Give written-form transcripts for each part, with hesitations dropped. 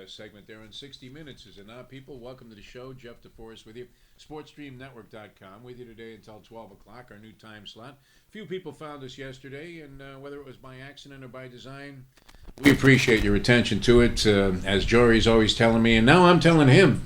Segment there in 60 Minutes. Is it not, people? Welcome to the show. Jeff DeForest with you. SportsStreamNetwork.com with you today until 12 o'clock, our new time slot. Few people found us yesterday, and whether it was by accident or by design, we appreciate your attention to it. As Jory's always telling me, and now I'm telling him,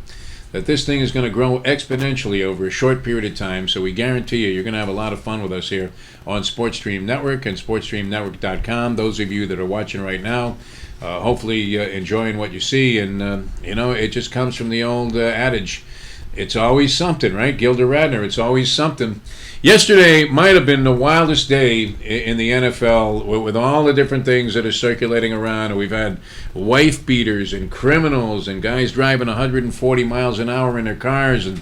that this thing is going to grow exponentially over a short period of time. So we guarantee you're going to have a lot of fun with us here on SportsStream Network and SportsStreamNetwork.com. Those of you that are watching right now, hopefully enjoying what you see. And, it just comes from the old adage, it's always something, right? Gilda Radner, it's always something. Yesterday might have been the wildest day in the NFL with all the different things that are circulating around. We've had wife beaters and criminals and guys driving 140 miles an hour in their cars and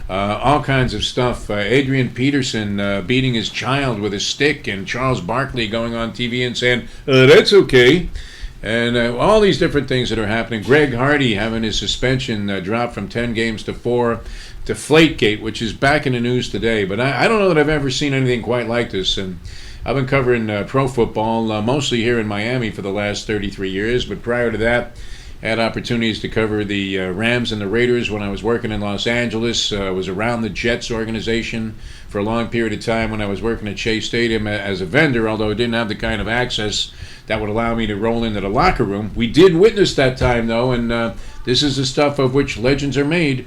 all kinds of stuff. Adrian Peterson beating his child with a stick, and Charles Barkley going on TV and saying, that's okay. And all these different things that are happening. Greg Hardy having his suspension dropped from 10 games to 4. Deflategate, which is back in the news today. But I don't know that I've ever seen anything quite like this. And I've been covering pro football mostly here in Miami for the last 33 years. But prior to that, I had opportunities to cover the Rams and the Raiders when I was working in Los Angeles. I was around the Jets organization for a long period of time when I was working at Shea Stadium as a vendor, although I didn't have the kind of access that would allow me to roll into the locker room. We did witness that time, though, and this is the stuff of which legends are made.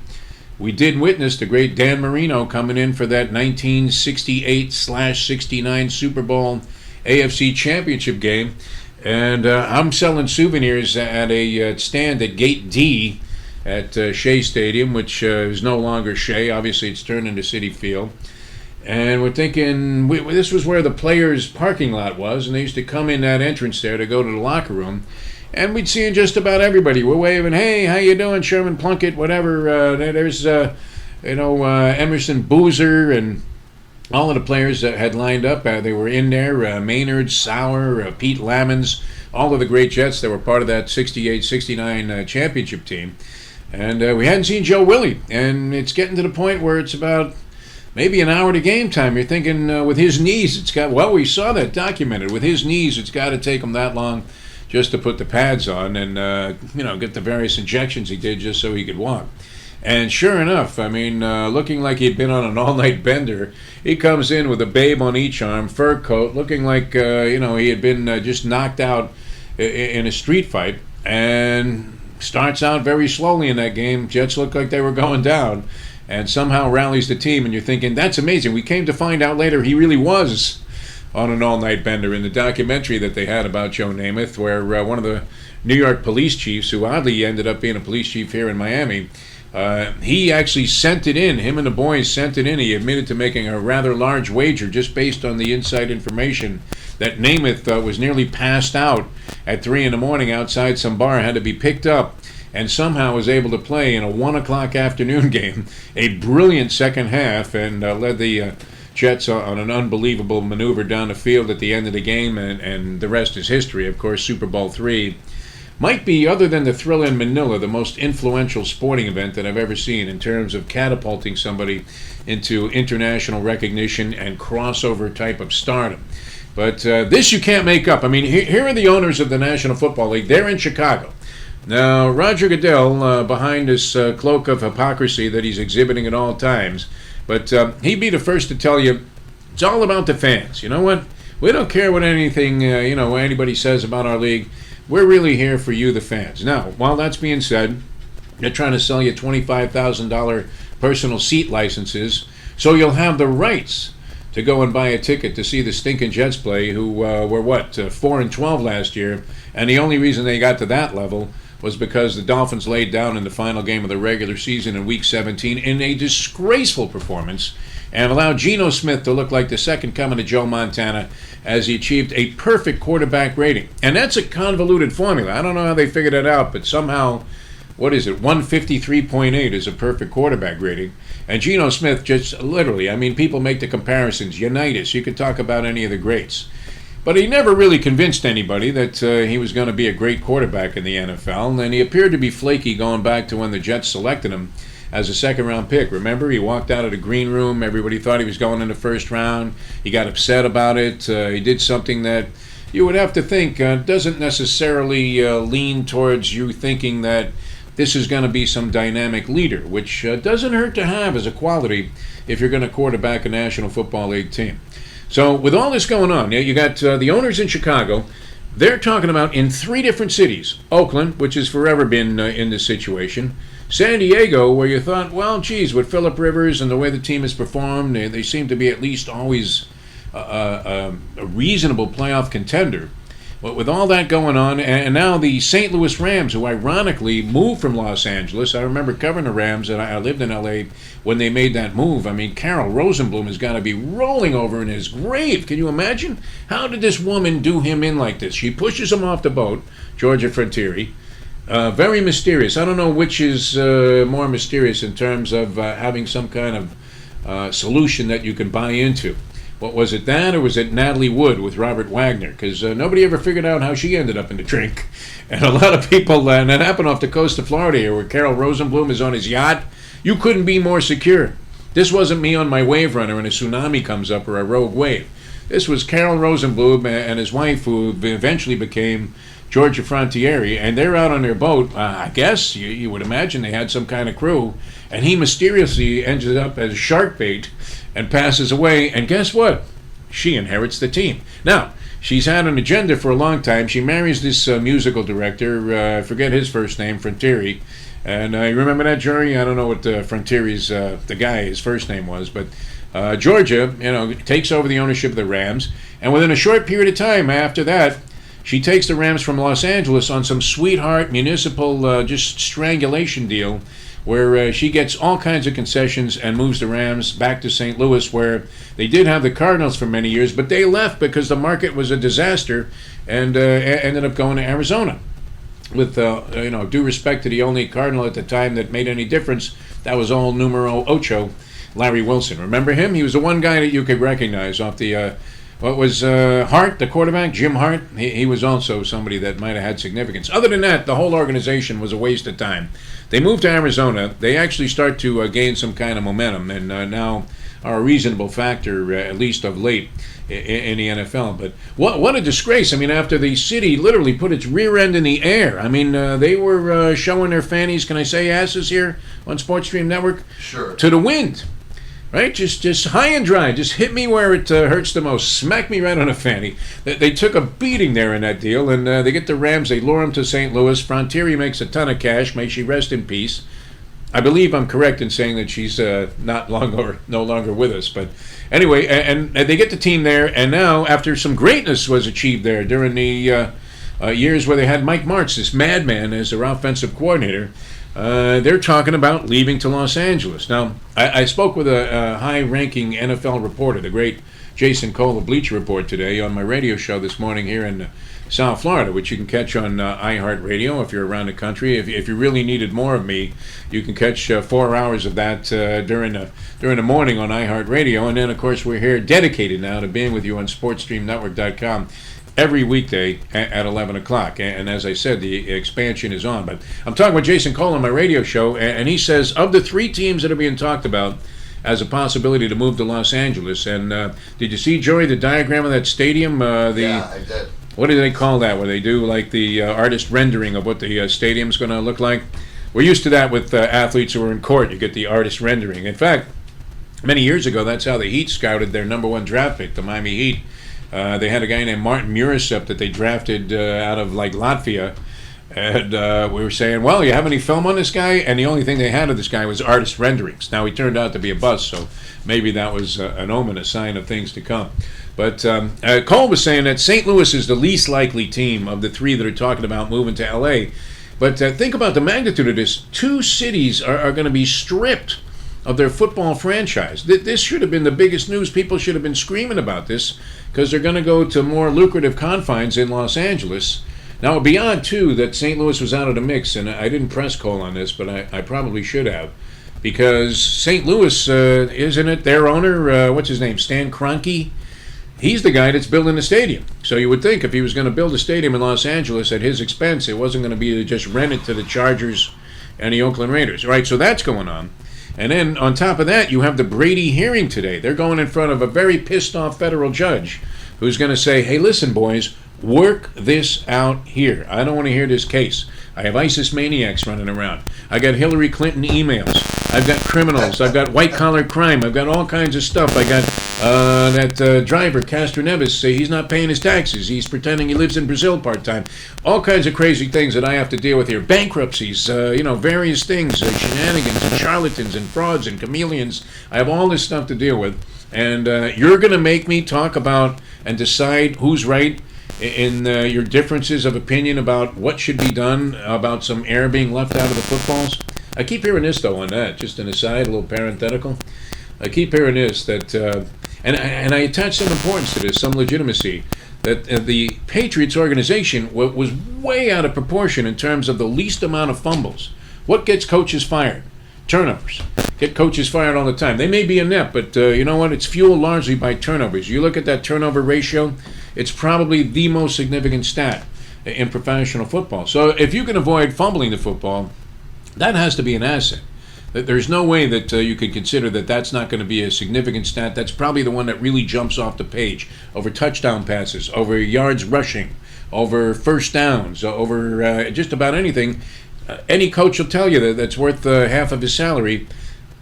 We did witness the great Dan Marino coming in for that 1968/69 Super Bowl AFC Championship game. And I'm selling souvenirs at a stand at Gate D at Shea Stadium, which is no longer Shea. Obviously, it's turned into Citi Field. And we're thinking, this was where the players' parking lot was, and they used to come in that entrance there to go to the locker room. And we'd see just about everybody. We're waving, hey, how you doing, Sherman Plunkett, whatever. There's, Emerson Boozer and all of the players that had lined up. They were in there. Maynard, Sauer, Pete Lamons, all of the great Jets that were part of that 68-69 championship team. And we hadn't seen Joe Willie. And it's getting to the point where it's about maybe an hour to game time. You're thinking with his knees, we saw that documented. With his knees, it's got to take him that long just to put the pads on and, get the various injections he did just so he could walk. And sure enough, looking like he'd been on an all-night bender, he comes in with a babe on each arm, fur coat, looking like, he had been just knocked out in a street fight, and starts out very slowly in that game. Jets looked like they were going down, and somehow rallies the team, and you're thinking, that's amazing. We came to find out later he really was on an all-night bender in the documentary that they had about Joe Namath, where one of the New York police chiefs, who oddly ended up being a police chief here in Miami, he actually sent it in. Him and the boys sent it in. He admitted to making a rather large wager just based on the inside information that Namath was nearly passed out at 3 in the morning outside some bar, had to be picked up, and somehow was able to play in a 1 o'clock afternoon game, a brilliant second half, and led the Jets on an unbelievable maneuver down the field at the end of the game, and the rest is history. Of course, Super Bowl III might be, other than the Thrill in Manila, the most influential sporting event that I've ever seen in terms of catapulting somebody into international recognition and crossover type of stardom. But this you can't make up. Here are the owners of the National Football League. They're in Chicago. Now, Roger Goodell, behind this cloak of hypocrisy that he's exhibiting at all times, but he'd be the first to tell you it's all about the fans. You know what? We don't care what anything, anybody says about our league. We're really here for you, the fans. Now, while that's being said, they're trying to sell you $25,000 personal seat licenses, so you'll have the rights to go and buy a ticket to see the stinking Jets play, who were 4-12 last year, and the only reason they got to that level was because the Dolphins laid down in the final game of the regular season in Week 17 in a disgraceful performance and allowed Geno Smith to look like the second coming of Joe Montana as he achieved a perfect quarterback rating. And that's a convoluted formula. I don't know how they figured it out, but somehow, 153.8 is a perfect quarterback rating. And Geno Smith just literally, people make the comparisons. Unitas, you could talk about any of the greats. But he never really convinced anybody that he was going to be a great quarterback in the NFL, and he appeared to be flaky going back to when the Jets selected him as a second-round pick. Remember, he walked out of the green room. Everybody thought he was going in the first round. He got upset about it. He did something that you would have to think doesn't necessarily lean towards you thinking that this is going to be some dynamic leader, which doesn't hurt to have as a quality if you're going to quarterback a National Football League team. So with all this going on, you got the owners in Chicago. They're talking about in 3 different cities. Oakland, which has forever been in this situation. San Diego, where you thought, well, geez, with Phillip Rivers and the way the team has performed, they seem to be at least always a reasonable playoff contender. But with all that going on, and now the St. Louis Rams, who ironically moved from Los Angeles. I remember covering the Rams, and I lived in L.A. when they made that move. I mean, Carol Rosenblum has got to be rolling over in his grave. Can you imagine? How did this woman do him in like this? She pushes him off the boat, Georgia Frontieri. Very mysterious. I don't know which is more mysterious in terms of having some kind of solution that you can buy into. What was it, that, or was it Natalie Wood with Robert Wagner? Because nobody ever figured out how she ended up in the drink. And a lot of people, and that happened off the coast of Florida here, where Carol Rosenblum is on his yacht. You couldn't be more secure. This wasn't me on my wave runner and a tsunami comes up or a rogue wave. This was Carol Rosenblum and his wife, who eventually became Georgia Frontieri, and they're out on their boat. I guess you would imagine they had some kind of crew, and he mysteriously ended up as shark bait and passes away. And guess what? She inherits the team. Now, she's had an agenda for a long time. She marries this musical director. I forget his first name, Frontieri. And you remember that, Jerry? I don't know what Frontieri's the guy, his first name was, but Georgia, takes over the ownership of the Rams, and within a short period of time after that, she takes the Rams from Los Angeles on some sweetheart municipal just strangulation deal where she gets all kinds of concessions and moves the Rams back to St. Louis, where they did have the Cardinals for many years, but they left because the market was a disaster and ended up going to Arizona. With due respect to the only Cardinal at the time that made any difference, that was all numero ocho, Larry Wilson. Remember him? He was the one guy that you could recognize off the Hart, the quarterback, Jim Hart. He was also somebody that might have had significance. Other than that, the whole organization was a waste of time. They moved to Arizona. They actually start to gain some kind of momentum, and now are a reasonable factor, at least of late, in the NFL. But what a disgrace. I mean, after the city literally put its rear end in the air. I mean, they were showing their fannies, can I say asses here on Sports Stream Network? Sure. To the wind. Right? Just high and dry. Just hit me where it hurts the most. Smack me right on the fanny. They took a beating there in that deal, and they get the Rams. They lure them to St. Louis. Frontieri makes a ton of cash. May she rest in peace. I believe I'm correct in saying that she's no longer with us. But anyway, and they get the team there, and now after some greatness was achieved there during the years where they had Mike Martz, this madman, as their offensive coordinator, they're talking about leaving to Los Angeles. Now, I spoke with a high-ranking NFL reporter, the great Jason Cole of Bleacher Report, today on my radio show this morning here in South Florida, which you can catch on iHeartRadio if you're around the country. If you really needed more of me, you can catch 4 hours of that during the morning on iHeartRadio. And then, of course, we're here dedicated now to being with you on SportsStreamNetwork.com every weekday at 11 o'clock. And as I said, the expansion is on. But I'm talking with Jason Cole on my radio show, and he says of the 3 teams that are being talked about as a possibility to move to Los Angeles, and did you see, Joey, the diagram of that stadium? Yeah, I did. What do they call that, where they do like the artist rendering of what the stadium's going to look like? We're used to that with athletes who are in court. You get the artist rendering. In fact, many years ago, that's how the Heat scouted their number 1 draft pick, the Miami Heat. They had a guy named Martin Murasep that they drafted out of like Latvia, and we were saying, well, you have any film on this guy? And the only thing they had of this guy was artist renderings. Now, he turned out to be a bust, so maybe that was an omen, a sign of things to come. But Cole was saying that St. Louis is the least likely team of the 3 that are talking about moving to L.A. But think about the magnitude of this. 2 cities are going to be stripped of their football franchise. This should have been the biggest news. People should have been screaming about this because they're going to go to more lucrative confines in Los Angeles. Now, beyond, too, that St. Louis was out of the mix, and I didn't press Cole on this, but I probably should have, because St. Louis, isn't it their owner, what's his name, Stan Kroenke? He's the guy that's building the stadium. So you would think if he was going to build a stadium in Los Angeles at his expense, it wasn't going to be to just rent it to the Chargers and the Oakland Raiders. All right, so that's going on. And then on top of that, you have the Brady hearing today. They're going in front of a very pissed off federal judge who's going to say, hey, listen, boys, Work this out here. I don't want to hear this case. I have ISIS maniacs running around. I got Hillary Clinton emails. I've got criminals. I've got white-collar crime. I've got all kinds of stuff. I got that driver, Castro Neves, he's not paying his taxes. He's pretending he lives in Brazil part-time. All kinds of crazy things that I have to deal with here. Bankruptcies, various things, shenanigans and charlatans and frauds and chameleons. I have all this stuff to deal with. And you're going to make me talk about and decide who's right in your differences of opinion about what should be done about some air being left out of the footballs. I keep hearing this, though, on that. Just an aside, a little parenthetical. I keep hearing this, that, and I attach some importance to this, some legitimacy, that the Patriots organization was way out of proportion in terms of the least amount of fumbles. What gets coaches fired? Turnovers. Get coaches fired all the time. They may be inept, but you know what? It's fueled largely by turnovers. You look at that turnover ratio, it's probably the most significant stat in professional football. So if you can avoid fumbling the football, that has to be an asset. There's no way that you could consider that that's not going to be a significant stat. That's probably the one that really jumps off the page over touchdown passes, over yards rushing, over first downs, over just about anything. Any coach will tell you that's worth half of his salary.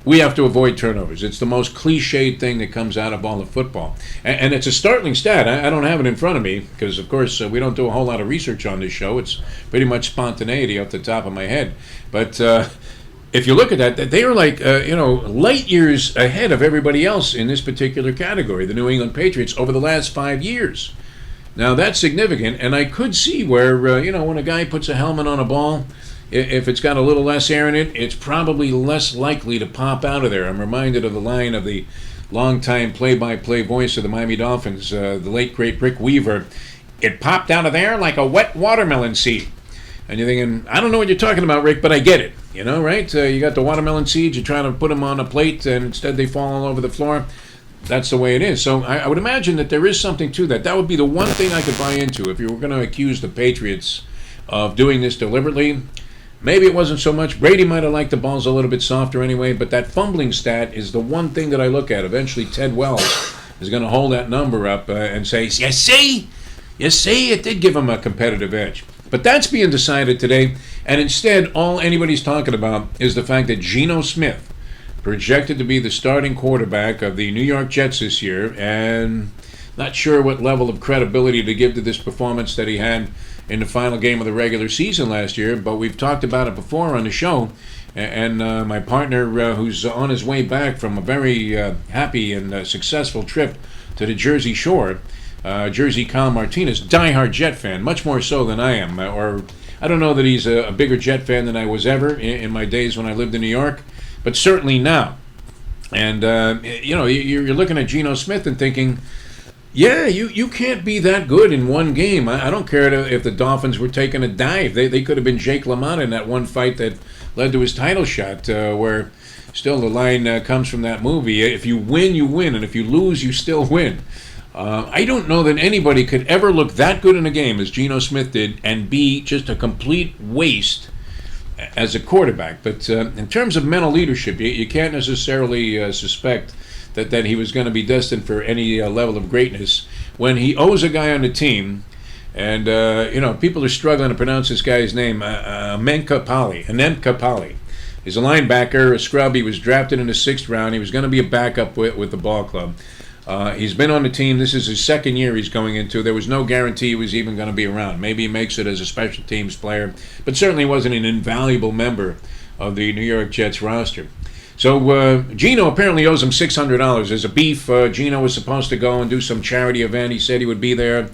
We have to avoid turnovers. It's the most cliched thing that comes out of all of football. And it's a startling stat. I don't have it in front of me because, of course, we don't do a whole lot of research on this show. It's pretty much spontaneity off the top of my head. But if you look at that, they are like, light years ahead of everybody else in this particular category, the New England Patriots, over the last 5 years. Now, that's significant, and I could see where, when a guy puts a helmet on a ball, if it's got a little less air in it, it's probably less likely to pop out of there. I'm reminded of the line of the longtime play-by-play voice of the Miami Dolphins, the late, great Rick Weaver. It popped out of there like a wet watermelon seed. And you're thinking, I don't know what you're talking about, Rick, but I get it. Right? You got the watermelon seeds, you're trying to put them on a plate, and instead they fall all over the floor. That's the way it is. So I would imagine that there is something to that. That would be the one thing I could buy into if you were going to accuse the Patriots of doing this deliberately. Maybe it wasn't so much. Brady might have liked the balls a little bit softer anyway, but that fumbling stat is the one thing that I look at. Eventually, Ted Wells is going to hold that number up and say, you see, it did give him a competitive edge. But that's being decided today, and instead, all anybody's talking about is the fact that Geno Smith, projected to be the starting quarterback of the New York Jets this year, and not sure what level of credibility to give to this performance that he had in the final game of the regular season last year, but we've talked about it before on the show, and my partner, who's on his way back from a very happy and successful trip to the Jersey Shore, Jersey Kyle Martinez, diehard Jet fan, much more so than I am, or I don't know that he's a bigger Jet fan than I was ever in my days when I lived in New York, but certainly now. And, you're looking at Geno Smith and thinking, yeah, you can't be that good in one game. I don't care if the Dolphins were taking a dive. They could have been Jake LaMotta in that one fight that led to his title shot, where still the line comes from that movie. If you win, you win, and if you lose, you still win. I don't know that anybody could ever look that good in a game as Geno Smith did and be just a complete waste as a quarterback. But in terms of mental leadership, you can't necessarily suspect that he was going to be destined for any level of greatness when he owes a guy on the team. And, people are struggling to pronounce this guy's name, Anemka Pali. He's a linebacker, a scrub. He was drafted in the 6th round. He was going to be a backup with the ball club. He's been on the team. This is his second year he's going into. There was no guarantee he was even going to be around. Maybe he makes it as a special teams player, but certainly wasn't an invaluable member of the New York Jets roster. So Geno apparently owes him $600. There's a beef. Geno was supposed to go and do some charity event. He said he would be there.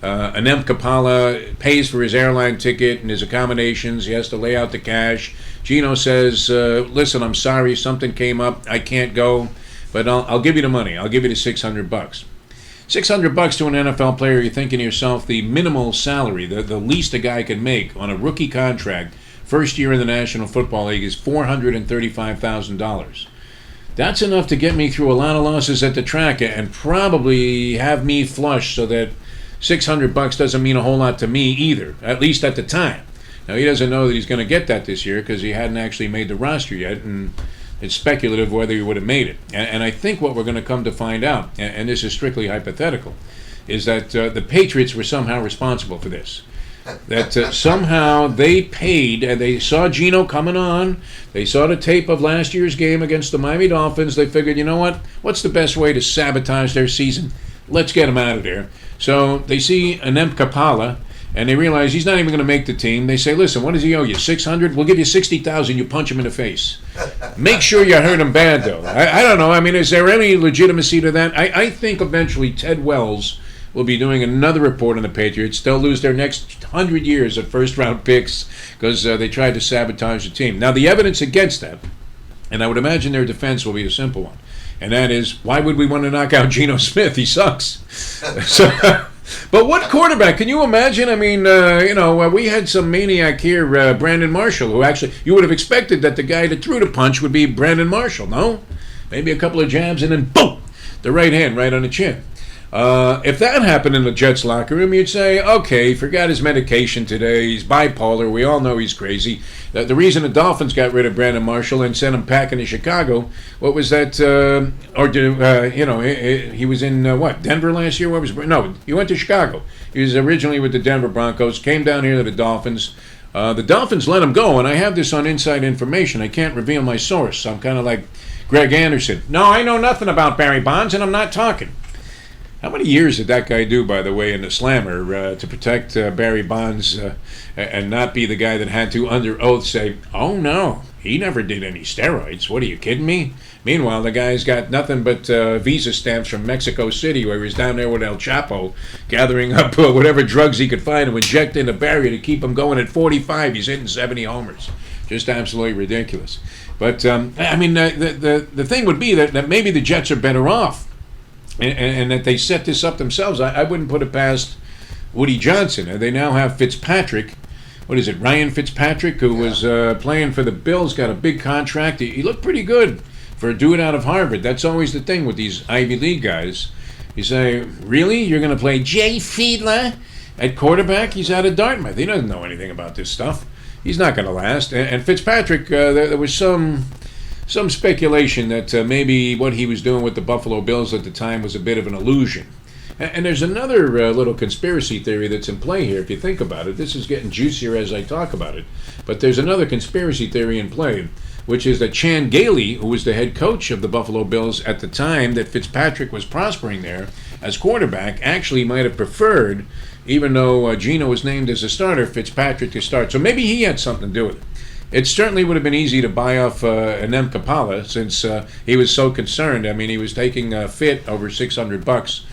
Anemka Pala pays for his airline ticket and his accommodations. He has to lay out the cash. Geno says, listen, I'm sorry, something came up. I can't go, but I'll give you the money. I'll give you the $600. $600 to an NFL player, you're thinking to yourself, the minimal salary, the least a guy can make on a rookie contract, first year in the National Football League, is $435,000. That's enough to get me through a lot of losses at the track and probably have me flush so that $600 doesn't mean a whole lot to me either, at least at the time. Now, he doesn't know that he's going to get that this year because he hadn't actually made the roster yet, and it's speculative whether he would have made it. And I think what we're going to come to find out, and this is strictly hypothetical, is that the Patriots were somehow responsible for this. That somehow they paid, and they saw Geno coming on. They saw the tape of last year's game against the Miami Dolphins. They figured, you know what? What's the best way to sabotage their season? Let's get him out of there. So they see Anem Kapala, and they realize he's not even going to make the team. They say, listen, what does he owe you? $600? We'll give you $60,000. You punch him in the face. Make sure you hurt him bad, though. I don't know. I mean, is there any legitimacy to that? I think eventually Ted Wells will be doing another report on the Patriots. They'll lose their next 100 years of first-round picks because they tried to sabotage the team. Now, the evidence against that, and I would imagine their defense will be a simple one, and that is, why would we want to knock out Geno Smith? He sucks. But what quarterback? Can you imagine? I mean, we had some maniac here, Brandon Marshall, who actually, you would have expected that the guy that threw the punch would be Brandon Marshall, no? Maybe a couple of jabs and then boom, the right hand right on the chin. If that happened in the Jets locker room, you'd say, okay, he forgot his medication today. He's bipolar. We all know he's crazy. The reason the Dolphins got rid of Brandon Marshall and sent him packing to Chicago, what was that? He was in, Denver last year? No, he went to Chicago. He was originally with the Denver Broncos, came down here to the Dolphins. The Dolphins let him go, and I have this on inside information. I can't reveal my source. I'm kind of like Greg Anderson. No, I know nothing about Barry Bonds, and I'm not talking. How many years did that guy do, by the way, in the slammer to protect Barry Bonds and not be the guy that had to, under oath, say, oh, no, he never did any steroids. What, are you kidding me? Meanwhile, the guy's got nothing but visa stamps from Mexico City, where he was down there with El Chapo, gathering up whatever drugs he could find and inject into Barry to keep him going. At 45, he's hitting 70 homers. Just absolutely ridiculous. But, the thing would be that maybe the Jets are better off. And that they set this up themselves. I wouldn't put it past Woody Johnson. They now have Fitzpatrick. What is it, Ryan Fitzpatrick, who was playing for the Bills, got a big contract. He looked pretty good for a dude out of Harvard. That's always the thing with these Ivy League guys. You say, really? You're going to play Jay Fiedler at quarterback? He's out of Dartmouth. He doesn't know anything about this stuff. He's not going to last. And Fitzpatrick, there was some speculation that maybe what he was doing with the Buffalo Bills at the time was a bit of an illusion. And there's another little conspiracy theory that's in play here, if you think about it. This is getting juicier as I talk about it. But there's another conspiracy theory in play, which is that Chan Gailey, who was the head coach of the Buffalo Bills at the time that Fitzpatrick was prospering there as quarterback, actually might have preferred, even though Geno was named as a starter, Fitzpatrick to start. So maybe he had something to do with it. It certainly would have been easy to buy off Anem Kapala since he was so concerned. I mean, he was taking a fit over $600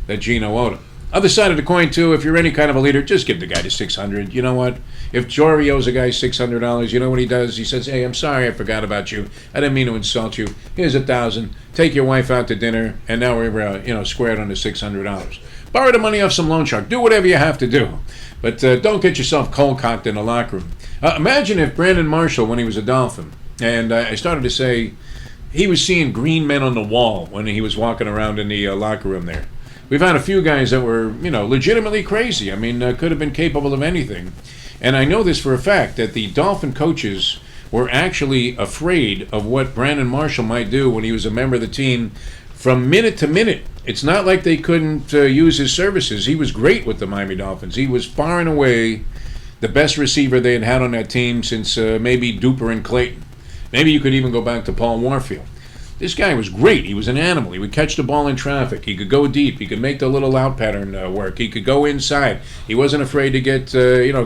that Geno owed him. Other side of the coin, too, if you're any kind of a leader, just give the guy the $600. You know what? If Jory owes a guy $600, you know what he does? He says, hey, I'm sorry I forgot about you. I didn't mean to insult you. Here's $1,000. Take your wife out to dinner, and now we're squared on the $600. Borrow the money off some loan shark. Do whatever you have to do. But don't get yourself cold-cocked in the locker room. Imagine if Brandon Marshall, when he was a Dolphin, and I started to say he was seeing green men on the wall when he was walking around in the locker room there. We've had a few guys that were, legitimately crazy. I mean, could have been capable of anything. And I know this for a fact, that the Dolphin coaches were actually afraid of what Brandon Marshall might do when he was a member of the team from minute to minute. It's not like they couldn't use his services. He was great with the Miami Dolphins. He was far and away the best receiver they had had on that team since maybe Duper and Clayton. Maybe you could even go back to Paul Warfield. This guy was great. He was an animal. He would catch the ball in traffic. He could go deep. He could make the little out pattern work. He could go inside. He wasn't afraid to get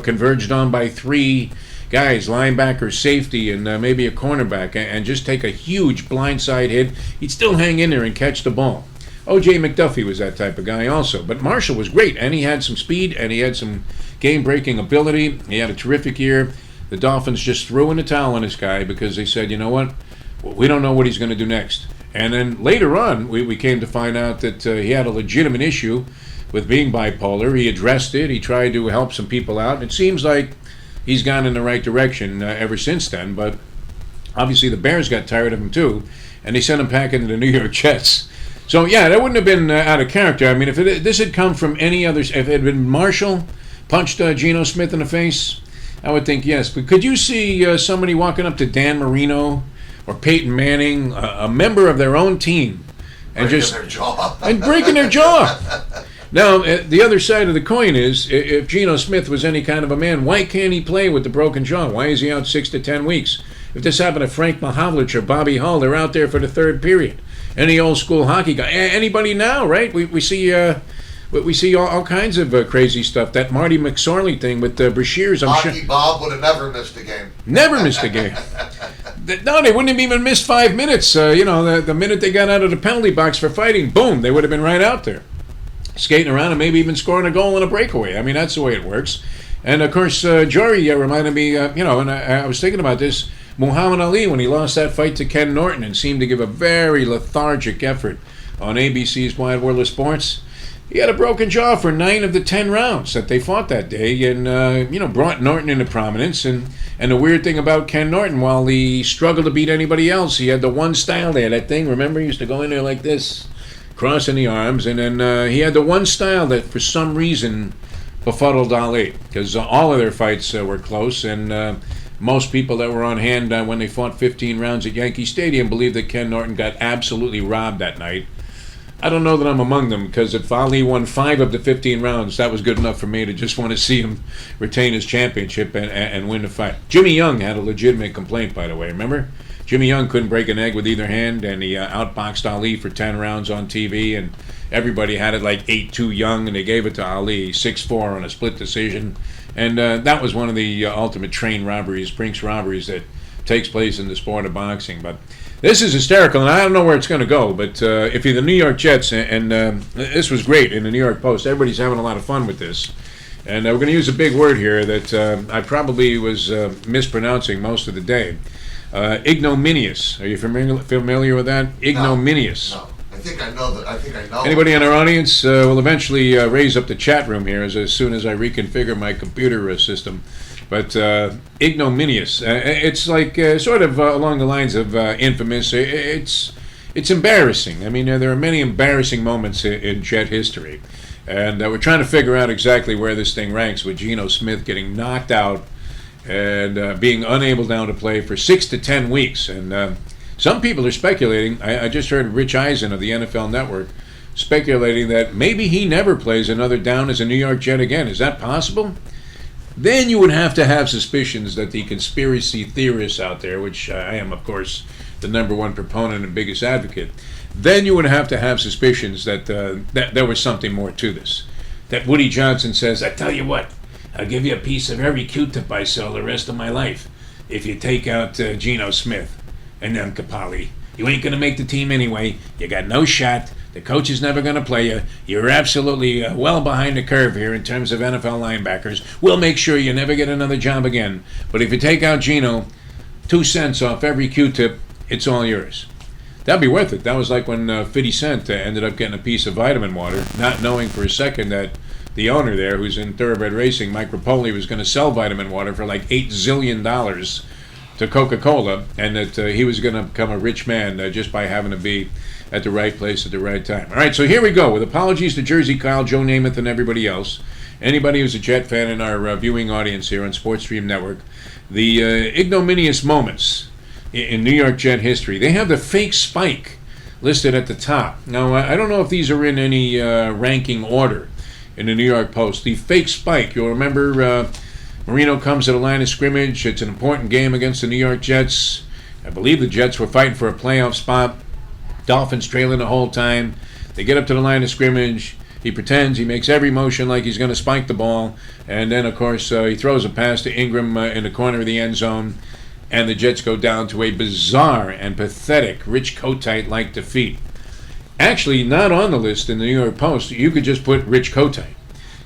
converged on by three guys, linebacker, safety, and maybe a cornerback, and just take a huge blindside hit. He'd still hang in there and catch the ball. O.J. McDuffie was that type of guy also. But Marshall was great, and he had some speed, and he had some game-breaking ability. He had a terrific year. The Dolphins just threw in the towel on this guy because they said, you know what? We don't know what he's going to do next. And then later on, we came to find out that he had a legitimate issue with being bipolar. He addressed it. He tried to help some people out. And it seems like he's gone in the right direction ever since then. But obviously the Bears got tired of him too, and they sent him packing to the New York Jets. So, yeah, that wouldn't have been out of character. I mean, if this had come from any other, if it had been Marshall punched Geno Smith in the face, I would think yes. But could you see somebody walking up to Dan Marino or Peyton Manning, a member of their own team, and breaking their jaw? Now, the other side of the coin is, if Geno Smith was any kind of a man, why can't he play with the broken jaw? Why is he out 6 to 10 weeks? If this happened to Frank Mahovlich or Bobby Hull, they're out there for the third period. Any old school hockey guy, anybody now, right? We see all kinds of crazy stuff. That Marty McSorley thing with Brashears, I'm sure. Bob would have never missed a game. Never missed a game. No, they wouldn't have even missed 5 minutes. The minute they got out of the penalty box for fighting, boom, they would have been right out there, skating around and maybe even scoring a goal in a breakaway. I mean, that's the way it works. And, of course, Jory reminded me, and I was thinking about this, Muhammad Ali, when he lost that fight to Ken Norton and seemed to give a very lethargic effort on ABC's Wide World of Sports, he had a broken jaw for 9 of the 10 rounds that they fought that day and, brought Norton into prominence. And the weird thing about Ken Norton, while he struggled to beat anybody else, he had the one style there, that thing, remember, he used to go in there like this, crossing the arms, and then he had the one style that for some reason befuddled Ali, because all of their fights were close, and most people that were on hand when they fought 15 rounds at Yankee Stadium believe that Ken Norton got absolutely robbed that night. I don't know that I'm among them, because if Ali won 5 of the 15 rounds, that was good enough for me to just want to see him retain his championship and win the fight. Jimmy Young had a legitimate complaint, by the way, remember? Jimmy Young couldn't break an egg with either hand, and he outboxed Ali for 10 rounds on TV, and everybody had it like 8-2 Young, and they gave it to Ali 6-4 on a split decision. And that was one of the ultimate train robberies, Brinks robberies, that takes place in the sport of boxing. But this is hysterical, and I don't know where it's going to go. But if you're the New York Jets, and this was great in the New York Post, everybody's having a lot of fun with this. And we're going to use a big word here that I probably was mispronouncing most of the day. Ignominious. Are you familiar with that? Ignominious. No. I think I know. Anybody in our audience will eventually raise up the chat room here as soon as I reconfigure my computer system. But ignominious. It's like sort of along the lines of infamous. It's embarrassing. I mean, there are many embarrassing moments in Jet history. And we're trying to figure out exactly where this thing ranks, with Geno Smith getting knocked out and being unable now to play for 6 to 10 weeks. And some people are speculating, I just heard Rich Eisen of the NFL Network speculating that maybe he never plays another down as a New York Jet again. Is that possible? Then you would have to have suspicions that the conspiracy theorists out there, which I am, of course, the number one proponent and biggest advocate, then you would have to have suspicions that there was something more to this. That Woody Johnson says, I tell you what, I'll give you a piece of every Q-tip I sell the rest of my life if you take out Geno Smith. And then Capali, you ain't going to make the team anyway. You got no shot. The coach is never going to play you. You're absolutely well behind the curve here in terms of NFL linebackers. We'll make sure you never get another job again. But if you take out Geno, 2 cents off every Q-tip, it's all yours. That'd be worth it. That was like when 50 Cent ended up getting a piece of vitamin water, not knowing for a second that the owner there, who's in thoroughbred racing, Mike Rapoli, was going to sell vitamin water for like $8 zillion to Coca-Cola, and that he was going to become a rich man just by having to be at the right place at the right time. All right, so here we go. With apologies to Jersey Kyle, Joe Namath, and everybody else, anybody who's a Jet fan in our viewing audience here on Sports Stream Network, the ignominious moments in New York Jet history. They have the fake spike listed at the top. Now, I don't know if these are in any ranking order in the New York Post. The fake spike, you'll remember Marino comes to the line of scrimmage. It's an important game against the New York Jets. I believe the Jets were fighting for a playoff spot. Dolphins trailing the whole time. They get up to the line of scrimmage. He pretends, he makes every motion like he's going to spike the ball. And then, of course, he throws a pass to Ingram in the corner of the end zone. And the Jets go down to a bizarre and pathetic Rich Kotite-like defeat. Actually, not on the list in the New York Post. You could just put Rich Kotite,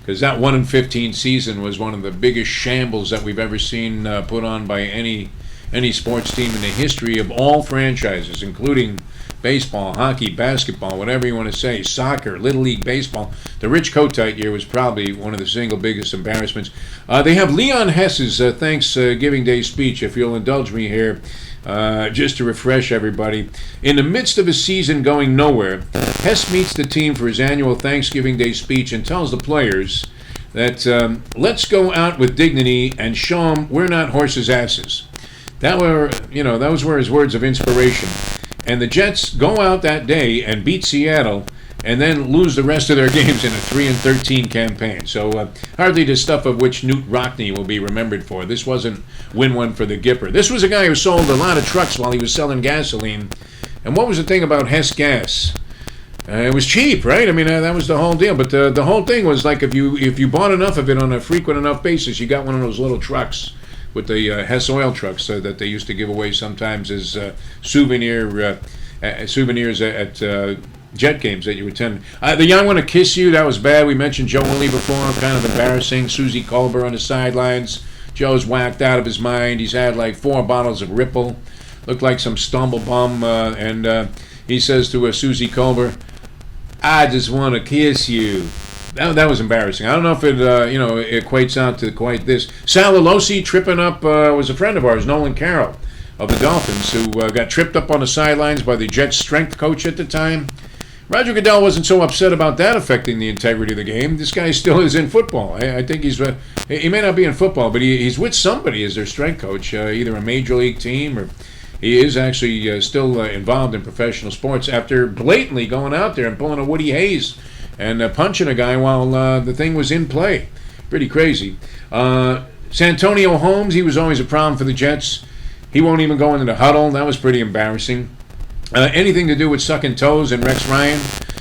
because that 1-15 season was one of the biggest shambles that we've ever seen put on by any sports team in the history of all franchises, including baseball, hockey, basketball, whatever you want to say, soccer, Little League Baseball. The Rich Kotite year was probably one of the single biggest embarrassments. They have Leon Hess's Thanksgiving Day speech, if you'll indulge me here, just to refresh everybody. In the midst of a season going nowhere, Hess meets the team for his annual Thanksgiving Day speech and tells the players that let's go out with dignity and show them we're not horses' asses. Those were his words of inspiration. And the Jets go out that day and beat Seattle and then lose the rest of their games in a 3-13 campaign. So hardly the stuff of which Newt Rockne will be remembered for. This wasn't win one for the Gipper. This was a guy who sold a lot of trucks while he was selling gasoline. And what was the thing about Hess Gas? It was cheap, right? I mean, that was the whole deal. But the whole thing was like if you bought enough of it on a frequent enough basis, you got one of those little trucks with the Hess oil trucks that they used to give away sometimes as souvenirs at jet games that you attended. The Young Wanna Kiss You, that was bad. We mentioned Joe Willie before, kind of embarrassing. Susie Colbert on the sidelines. Joe's whacked out of his mind. He's had like 4 bottles of Ripple. Looked like some stumble bum. And he says to Susie Colbert, "I just want to kiss you." That was embarrassing. I don't know if it equates out to quite this. Sal Alosi tripping up was a friend of ours, Nolan Carroll of the Dolphins, who got tripped up on the sidelines by the Jets' strength coach at the time. Roger Goodell wasn't so upset about that affecting the integrity of the game. This guy still is in football. I think he may not be in football, but he's with somebody as their strength coach, either a major league team or he is actually still involved in professional sports after blatantly going out there and pulling a Woody Hayes and punching a guy while the thing was in play. Pretty crazy. Santonio Holmes, he was always a problem for the Jets. He won't even go into the huddle. That was pretty embarrassing. Anything to do with sucking toes and Rex Ryan.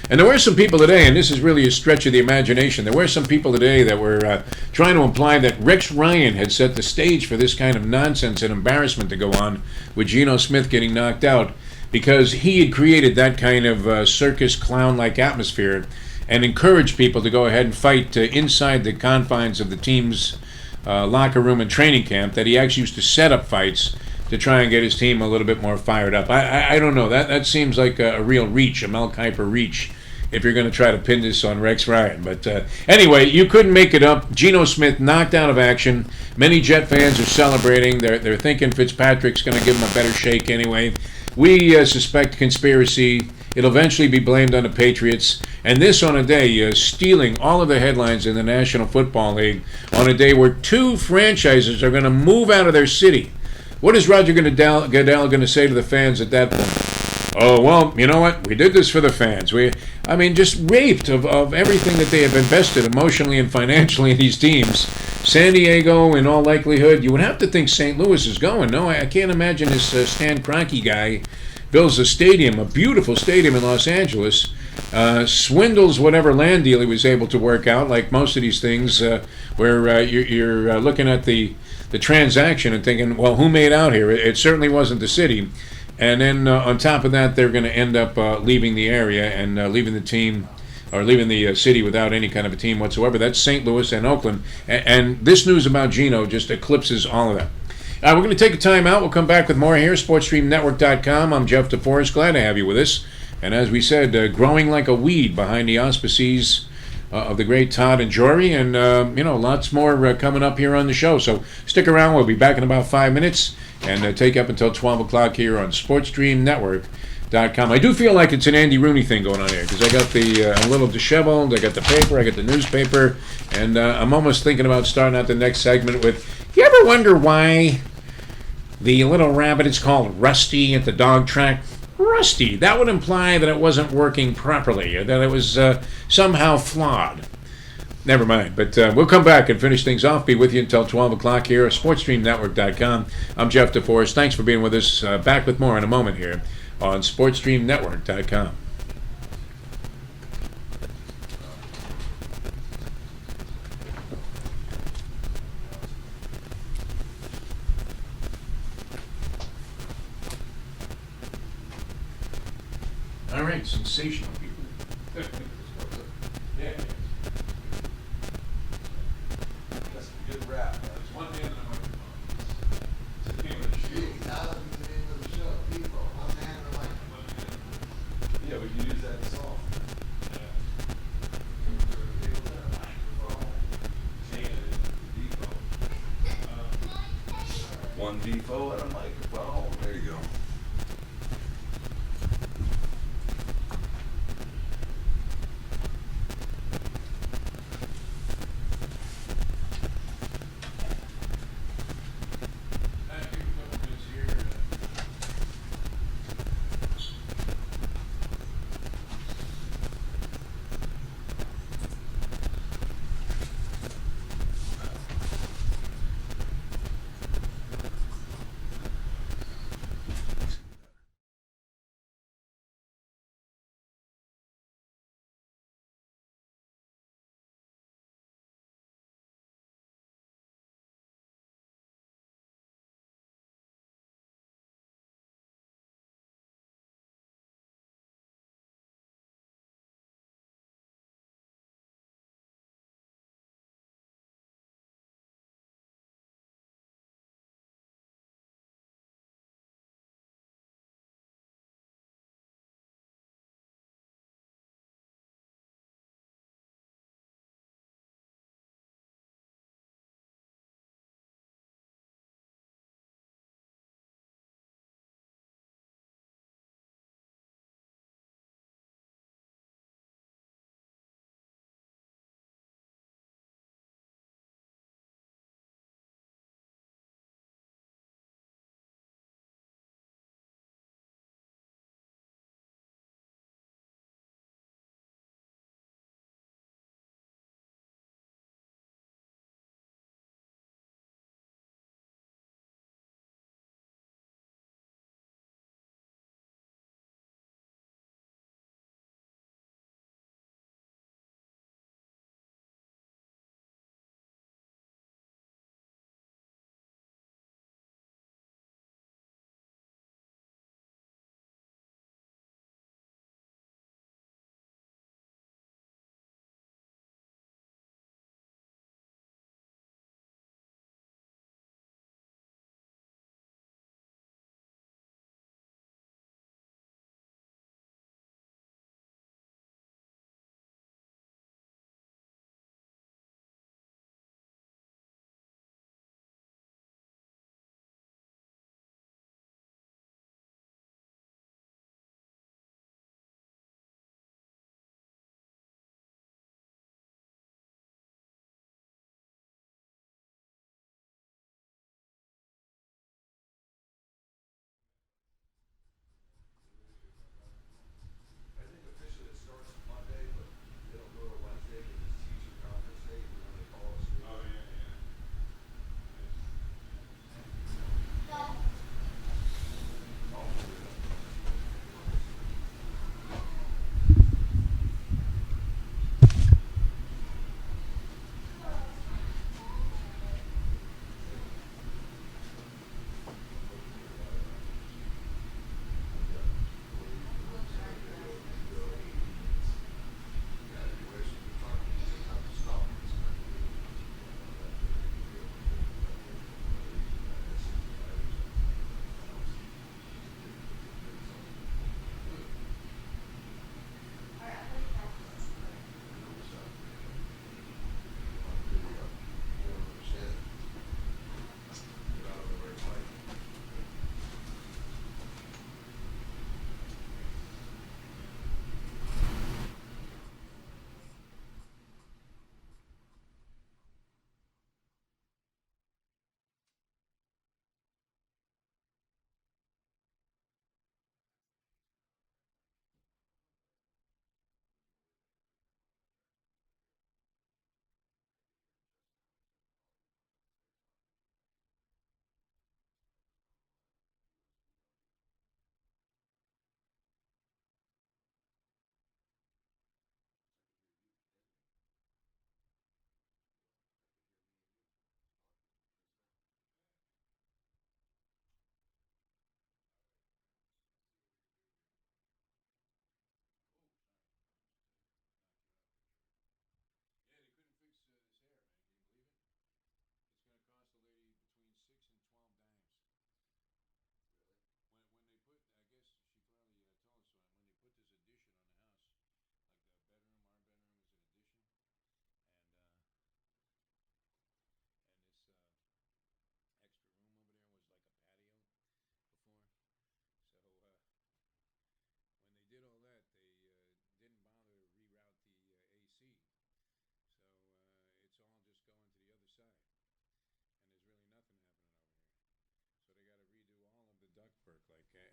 And there were some people today, and this is really a stretch of the imagination, there were some people today that were trying to imply that Rex Ryan had set the stage for this kind of nonsense and embarrassment to go on with Geno Smith getting knocked out because he had created that kind of circus clown-like atmosphere and encouraged people to go ahead and fight inside the confines of the team's locker room and training camp, that he actually used to set up fights to try and get his team a little bit more fired up. I don't know. That seems like a real reach, a Mel Kiper reach, if you're going to try to pin this on Rex Ryan. But anyway, you couldn't make it up. Geno Smith knocked out of action. Many Jet fans are celebrating. They're thinking Fitzpatrick's going to give him a better shake anyway. We suspect conspiracy. It'll eventually be blamed on the Patriots. And this on a day stealing all of the headlines in the National Football League on a day where 2 franchises are going to move out of their city. What is Roger Goodell going to say to the fans at that point? Oh, well, you know what? We did this for the fans. Just raped of everything that they have invested emotionally and financially in these teams. San Diego, in all likelihood, you would have to think St. Louis is going. No, I can't imagine this Stan Kroenke guy builds a stadium, a beautiful stadium in Los Angeles, swindles whatever land deal he was able to work out, like most of these things where you're looking at the transaction and thinking, well, who made out here? It certainly wasn't the city. And then on top of that, they're going to end up leaving the area and leaving the team or leaving the city without any kind of a team whatsoever. That's St. Louis and Oakland. And this news about Geno just eclipses all of that. We're going to take a time out. We'll come back with more here. SportsStreamNetwork.com. I'm Jeff DeForest. Glad to have you with us. And as we said, growing like a weed behind the auspices of the great Todd and Jory, and lots more coming up here on the show. So stick around. We'll be back in about 5 minutes and take up until 12 o'clock here on SportsStreamNetwork.com. I do feel like it's an Andy Rooney thing going on here because I got a little disheveled. I got the paper. I got the newspaper, and I'm almost thinking about starting out the next segment with, you ever wonder why the little rabbit is called Rusty at the dog track? Rusty. That would imply that it wasn't working properly, that it was somehow flawed. Never mind, but we'll come back and finish things off. Be with you until 12 o'clock here at SportsStreamNetwork.com. I'm Jeff DeForest. Thanks for being with us. Back with more in a moment here on SportsStreamNetwork.com. All right, sensational people. Yeah. That's a good rap. There's one hand on the microphone. Now that was the name of the show, DeFo. One hand on the microphone. Yeah, we can use that song. One DeFo and a microphone. There you go.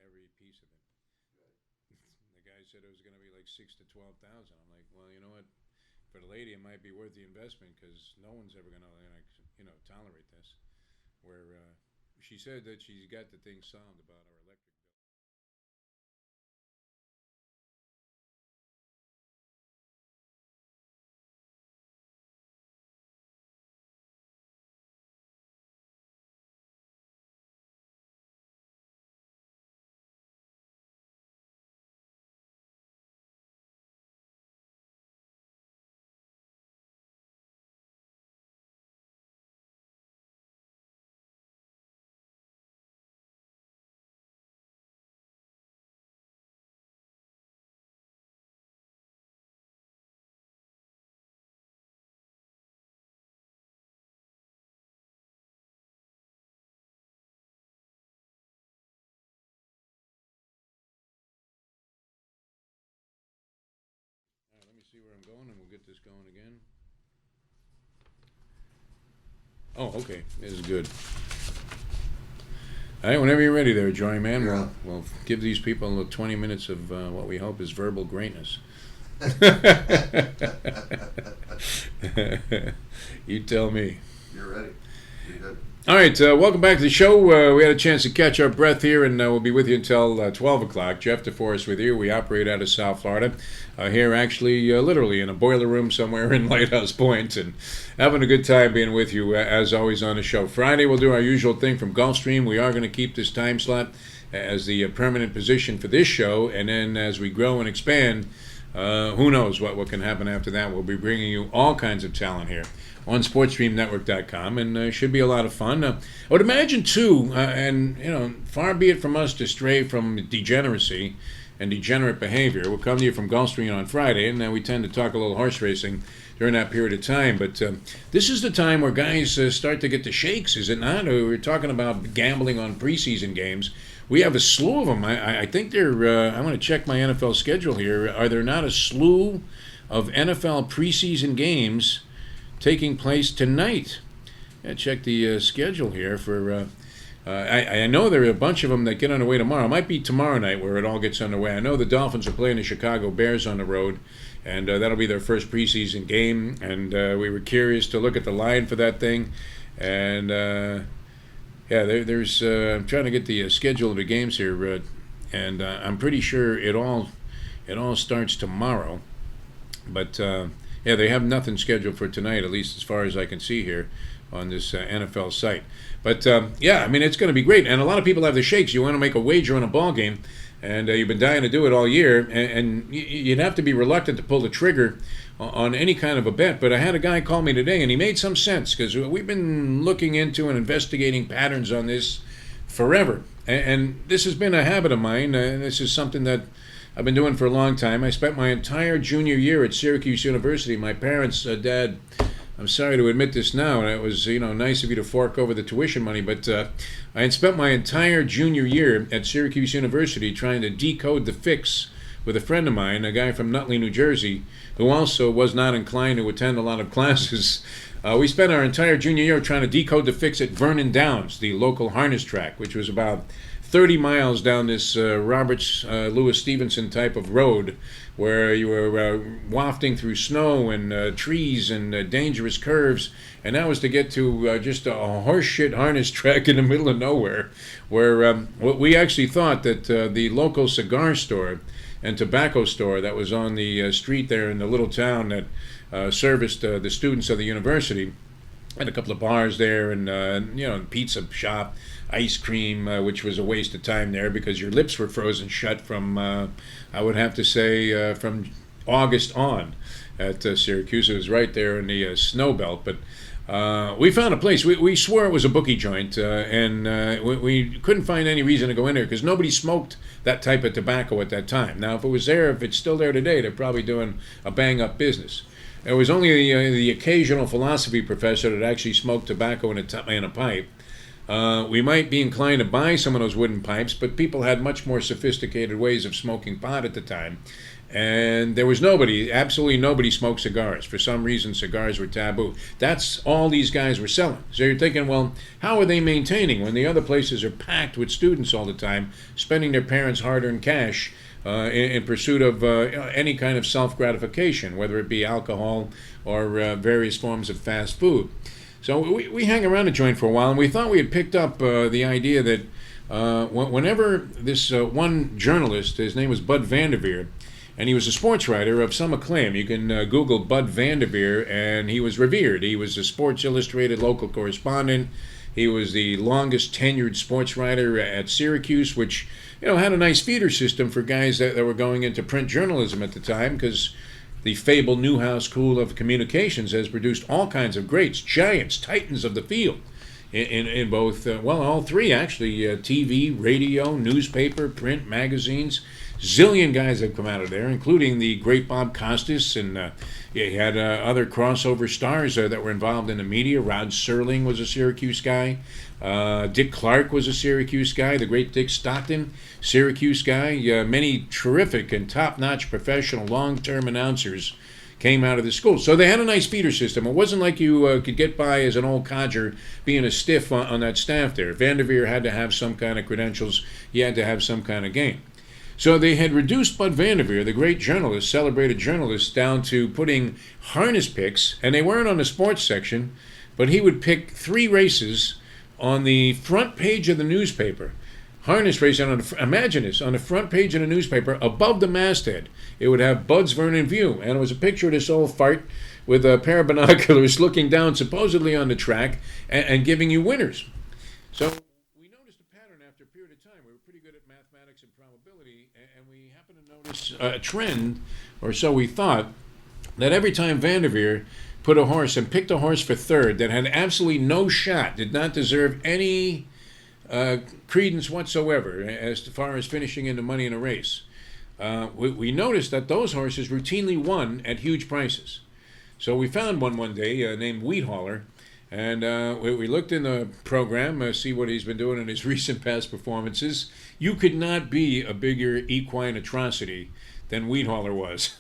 every piece of it. The guy said it was going to be like 6 to 12,000. I'm like, well, you know what? For the lady, it might be worth the investment because no one's ever going to, tolerate this. Where she said that she's got the thing solved about our electric bill. All right, let me see where I'm going, and we'll get this going again. Oh, okay. This is good. All right, whenever you're ready there, Joy Man, we'll give these people 20 minutes of what we hope is verbal greatness. You tell me. You're ready. You're good. All right, welcome back to the show. We had a chance to catch our breath here, and we'll be with you until 12 o'clock. Jeff DeForest with you. We operate out of South Florida. Here, actually, literally in a boiler room somewhere in Lighthouse Point, and having a good time being with you, as always, on the show. Friday, we'll do our usual thing from Gulfstream. We are going to keep this time slot as the permanent position for this show, and then as we grow and expand, who knows what can happen after that. We'll be bringing you all kinds of talent here on SportsStreamNetwork.com, and should be a lot of fun. I would imagine, too, and, far be it from us to stray from degeneracy and degenerate behavior. We'll come to you from Gulfstream on Friday, and we tend to talk a little horse racing during that period of time. But this is the time where guys start to get the shakes, is it not? We're talking about gambling on preseason games. We have a slew of them. I think they're, I'm going to check my NFL schedule here. Are there not a slew of NFL preseason games taking place tonight? Check the schedule here for. I know there are a bunch of them that get underway tomorrow. It might be tomorrow night where it all gets underway. I know the Dolphins are playing the Chicago Bears on the road, and that'll be their first preseason game. And we were curious to look at the line for that thing, and there's. I'm trying to get the schedule of the games here, and I'm pretty sure it all starts tomorrow, but. Yeah, they have nothing scheduled for tonight, at least as far as I can see here on this NFL site. But, it's going to be great. And a lot of people have the shakes. You want to make a wager on a ball game, and you've been dying to do it all year, and you'd have to be reluctant to pull the trigger on any kind of a bet. But I had a guy call me today, and he made some sense, because we've been looking into and investigating patterns on this forever. And this has been a habit of mine. This is something that I've been doing for a long time. I spent my entire junior year at Syracuse University. My parents, Dad, I'm sorry to admit this now, and it was nice of you to fork over the tuition money, but I had spent my entire junior year at Syracuse University trying to decode the fix with a friend of mine, a guy from Nutley, New Jersey, who also was not inclined to attend a lot of classes. We spent our entire junior year trying to decode the fix at Vernon Downs, the local harness track, which was about 30 miles down this Roberts Louis Stevenson type of road, where you were wafting through snow and trees and dangerous curves, and that was to get to just a horseshit harness track in the middle of nowhere, where we actually thought that the local cigar store and tobacco store that was on the street there in the little town that serviced the students of the university, had a couple of bars there and pizza shop, ice cream, which was a waste of time there because your lips were frozen shut from, I would have to say, from August on at Syracuse. It was right there in the snow belt. But we found a place. We swore it was a bookie joint, and we couldn't find any reason to go in there because nobody smoked that type of tobacco at that time. Now, if it's still there today, they're probably doing a bang-up business. It was only the occasional philosophy professor that actually smoked tobacco in a pipe. We might be inclined to buy some of those wooden pipes, but people had much more sophisticated ways of smoking pot at the time. And there was nobody, absolutely nobody smoked cigars. For some reason, cigars were taboo. That's all these guys were selling. So you're thinking, well, how are they maintaining when the other places are packed with students all the time, spending their parents' hard-earned cash in pursuit of any kind of self-gratification, whether it be alcohol or various forms of fast food. So we hang around the joint for a while, and we thought we had picked up the idea that whenever this one journalist, his name was Bud Vanderveer, and he was a sports writer of some acclaim. You can Google Bud Vanderveer, and he was revered. He was a Sports Illustrated local correspondent. He was the longest tenured sports writer at Syracuse, which had a nice feeder system for guys that were going into print journalism at the time, because the fabled Newhouse School of Communications has produced all kinds of greats, giants, titans of the field, in both, all three actually, TV, radio, newspaper, print, magazines. Zillion guys have come out of there, including the great Bob Costas, and you had other crossover stars that were involved in the media. Rod Serling was a Syracuse guy. Dick Clark was a Syracuse guy. The great Dick Stockton, Syracuse guy. Many terrific and top-notch professional long-term announcers came out of the school. So they had a nice feeder system. It wasn't like you could get by as an old codger being a stiff on that staff there. Vanderveer had to have some kind of credentials. He had to have some kind of game. So they had reduced Bud Vanderveer, the great journalist, celebrated journalist, down to putting harness picks, and they weren't on the sports section, but he would pick 3 races on the front page of the newspaper. Harness racing, imagine this, on the front page of the newspaper, above the masthead. It would have Bud's Vernon View, and it was a picture of this old fart with a pair of binoculars looking down supposedly on the track and giving you winners. So we noticed a pattern after a period of time. We were pretty good at mathematics and probability, and we happened to notice a trend, or so we thought, that every time Vanderveer put a horse and picked a horse for third that had absolutely no shot, did not deserve any credence whatsoever as far as finishing in the money in a race, we noticed that those horses routinely won at huge prices. So we found one day named Wheat Hauler, and we looked in the program, see what he's been doing in his recent past performances. You could not be a bigger equine atrocity than Wheat Hauler was.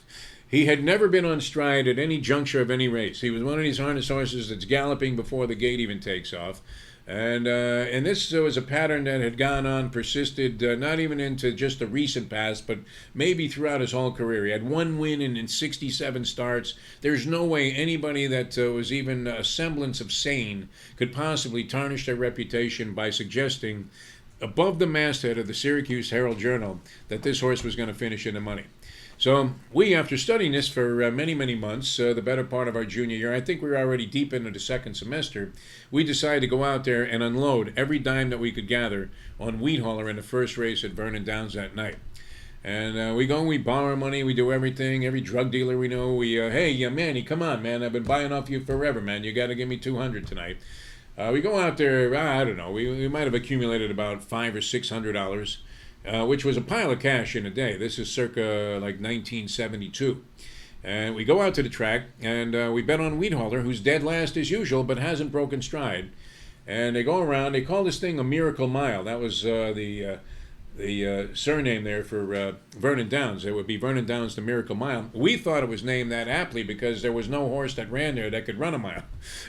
He had never been on stride at any juncture of any race. He was one of these harness horses that's galloping before the gate even takes off. And this was a pattern that had gone on, persisted, not even into just the recent past, but maybe throughout his whole career. He had 1 win in 67 starts. There's no way anybody that was even a semblance of sane could possibly tarnish their reputation by suggesting above the masthead of the Syracuse Herald-Journal that this horse was going to finish in the money. So we, after studying this for many, many months, the better part of our junior year, I think we were already deep into the second semester, we decided to go out there and unload every dime that we could gather on Wheat Hauler in the first race at Vernon Downs that night. And we go and we borrow money, we do everything, every drug dealer we know, hey, Manny, come on, man, I've been buying off you forever, man, you got to give me $200 tonight. We go out there, I don't know, we might have accumulated about $500 or $600. Which was a pile of cash in a day. This is circa like 1972. And we go out to the track, and we bet on Wheat Hauler, who's dead last as usual, but hasn't broken stride. And they go around, they call this thing a Miracle Mile. That was the surname there for Vernon Downs. It would be Vernon Downs the Miracle Mile. We thought it was named that aptly because there was no horse that ran there that could run a mile.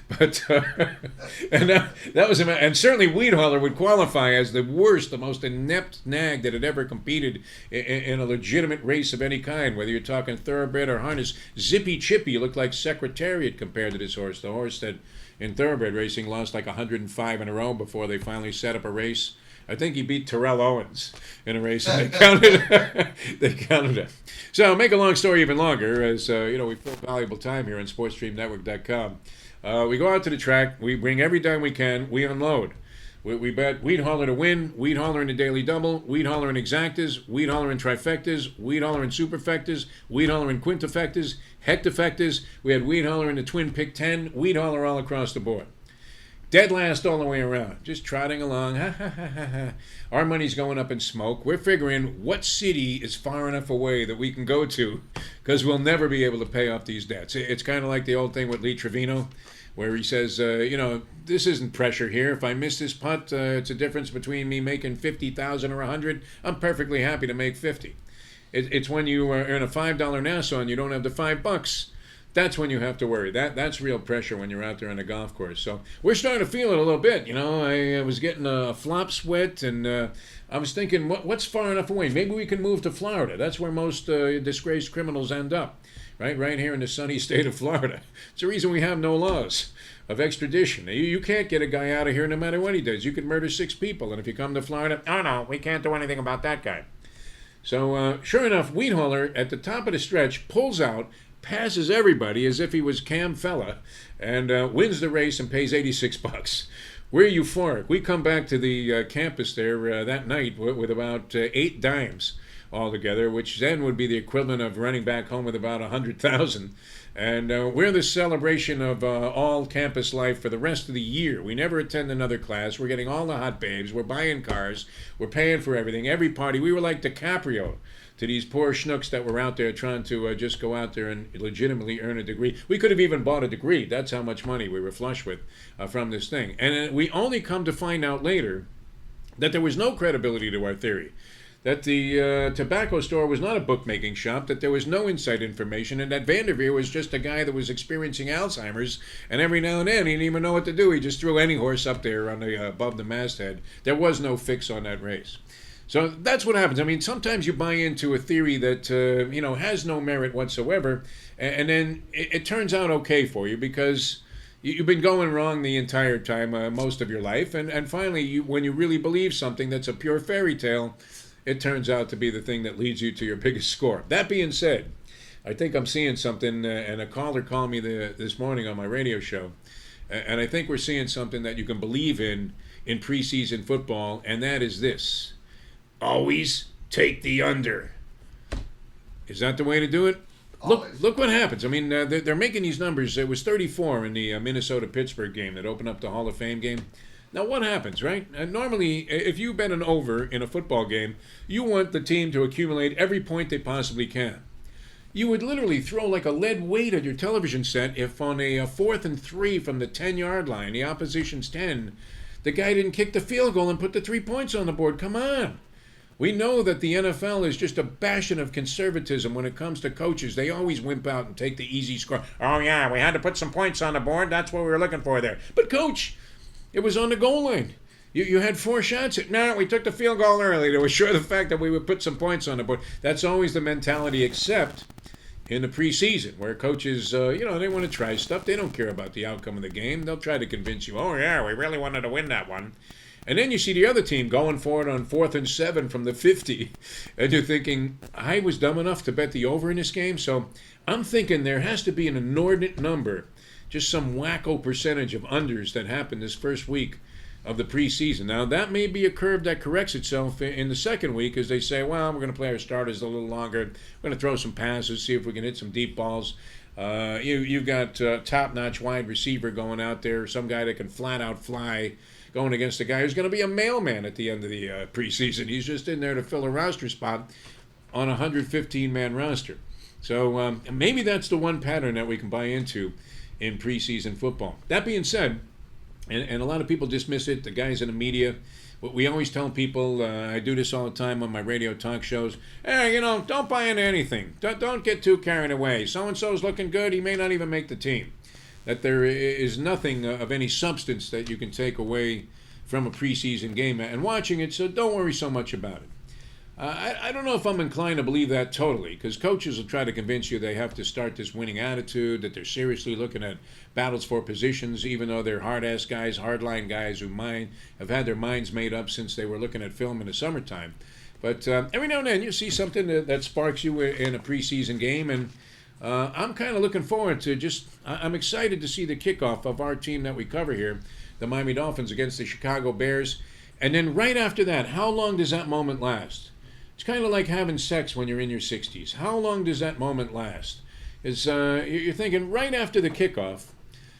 But and that was, and certainly Wheat Hauler would qualify as the worst, the most inept nag that had ever competed in a legitimate race of any kind, whether you're talking thoroughbred or harness. Zippy Chippy looked like Secretariat compared to this horse, the horse that in thoroughbred racing lost like 105 in a row before they finally set up a race. I think he beat Terrell Owens in a race, and they counted it. So, make a long story even longer, as we fill valuable time here on SportsStreamNetwork.com. We go out to the track, we bring every dime we can, we unload. We bet Wheat Hauler to win, Wheat Hauler in the Daily Double, Wheat Hauler in Exactas, Wheat Hauler in Trifectas, Wheat Hauler in Superfectas, Wheat Hauler in Quintafectas, Hectafectas. We had Wheat Hauler in the Twin Pick 10, Wheat Hauler all across the board. Dead last all the way around, just trotting along. Our money's going up in smoke. We're figuring what city is far enough away that we can go to, because we'll never be able to pay off these debts. It's kind of like the old thing with Lee Trevino, where he says, this isn't pressure here. If I miss this putt, it's a difference between me making 50,000 or 100. I'm perfectly happy to make 50. It's when you earn a $5 Nassau and you don't have the $5. That's when you have to worry. That's real pressure when you're out there on the golf course. So we're starting to feel it a little bit. I was getting a flop sweat, and I was thinking, what's far enough away? Maybe we can move to Florida. That's where most disgraced criminals end up, right here in the sunny state of Florida. It's the reason we have no laws of extradition. You can't get a guy out of here no matter what he does. You could murder 6 people, and if you come to Florida, oh no, we can't do anything about that guy. So sure enough, Weed Hauler at the top of the stretch pulls out, passes everybody as if he was Cam Fella, and wins the race and pays $86. We're euphoric. We come back to the campus there that night with about 8 dimes altogether, which then would be the equivalent of running back home with about 100,000. And we're the celebration of all campus life for the rest of the year. We never attend another class. We're getting all the hot babes. We're buying cars. We're paying for everything. Every party. We were like DiCaprio to these poor schnooks that were out there trying to just go out there and legitimately earn a degree. We could have even bought a degree. That's how much money we were flush with from this thing. And we only come to find out later that there was no credibility to our theory. That the tobacco store was not a bookmaking shop, that there was no inside information, and that Vanderveer was just a guy that was experiencing Alzheimer's, and every now and then he didn't even know what to do. He just threw any horse up there on the above the masthead. There was no fix on that race. So that's what happens. I mean, sometimes you buy into a theory that has no merit whatsoever, and then it turns out okay for you because you've been going wrong the entire time, most of your life, and finally, when you really believe something that's a pure fairy tale, it turns out to be the thing that leads you to your biggest score. That being said, I think I'm seeing something, and a caller called me this morning on my radio show, and I think we're seeing something that you can believe in preseason football, and that is this. Always take the under. Is that the way to do it? Look what happens. I mean, they're making these numbers. It was 34 in the Minnesota-Pittsburgh game that opened up the Hall of Fame game. Now, what happens, right? Normally, if you bet an over in a football game, you want the team to accumulate every point they possibly can. You would literally throw like a lead weight at your television set if on a 4th and 3 from the 10-yard line, the opposition's 10, the guy didn't kick the field goal and put the 3 points on the board. Come on. We know that the NFL is just a bastion of conservatism when it comes to coaches. They always wimp out and take the easy score. Oh, yeah, we had to put some points on the board. That's what we were looking for there. But, Coach, it was on the goal line. You had 4 shots. No, we took the field goal early to assure the fact that we would put some points on the board. That's always the mentality, except in the preseason, where coaches, they want to try stuff. They don't care about the outcome of the game. They'll try to convince you, oh, yeah, we really wanted to win that one. And then you see the other team going for it on 4th and 7 from the 50. And you're thinking, I was dumb enough to bet the over in this game? So I'm thinking there has to be an inordinate number, just some wacko percentage of unders that happen this first week of the preseason. Now, that may be a curve that corrects itself in the second week as they say, well, we're going to play our starters a little longer. We're going to throw some passes, see if we can hit some deep balls. You've got top-notch wide receiver going out there, some guy that can flat-out fly, going against a guy who's going to be a mailman at the end of the preseason. He's just in there to fill a roster spot on a 115-man roster. So maybe that's the one pattern that we can buy into in preseason football. That being said, and a lot of people dismiss it, the guys in the media, what we always tell people, I do this all the time on my radio talk shows, hey, don't buy into anything. Don't get too carried away. So-and-so's looking good. He may not even make the team. That there is nothing of any substance that you can take away from a preseason game and watching it, so don't worry so much about it. I don't know if I'm inclined to believe that totally, because coaches will try to convince you they have to start this winning attitude, that they're seriously looking at battles for positions, even though they're hard-ass guys, hard-line guys who have had their minds made up since they were looking at film in the summertime. But every now and then you see something that sparks you in a preseason game, and I'm kind of looking forward to I'm excited to see the kickoff of our team that we cover here, the Miami Dolphins against the Chicago Bears. And then right after that, how long does that moment last? It's kind of like having sex when you're in your 60s. How long does that moment last? You're thinking right after the kickoff,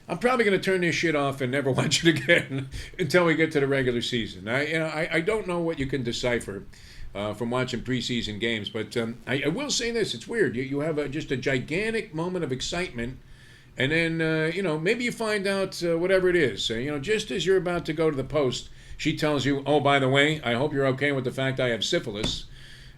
I'm probably going to turn this shit off and never watch it again until we get to the regular season. I don't know what you can decipher from watching preseason games, but I will say this: it's weird. You have just a gigantic moment of excitement, and then maybe you find out whatever it is. Just as you're about to go to the post, she tells you, "Oh, by the way, I hope you're okay with the fact I have syphilis,"